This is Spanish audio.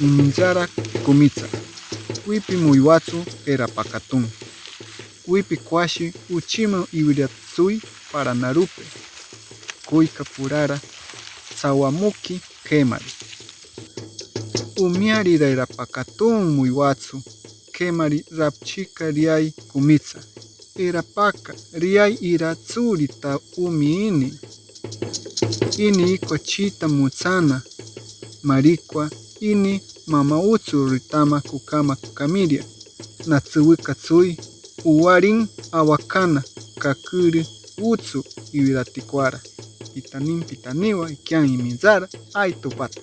Iminzara kumitsa. Wipi muywatsu era pakatun. Wipi kwashi uchima iwiratsui para narupe. Kuika purara sawamuki kemari. Umiari era pakatun muywatsu. Kemari rapchika riai kumitsa. Era paka riai iratsuri ta umiini. Ini iko chita mutsana. Marikwa ini mama utsu ritama kukama kukamiria. Natsuwika tsui uwarin awakana kakuri utsu iwiratikuara. Pitanin pitaniwa ikian iminzara ay tupata.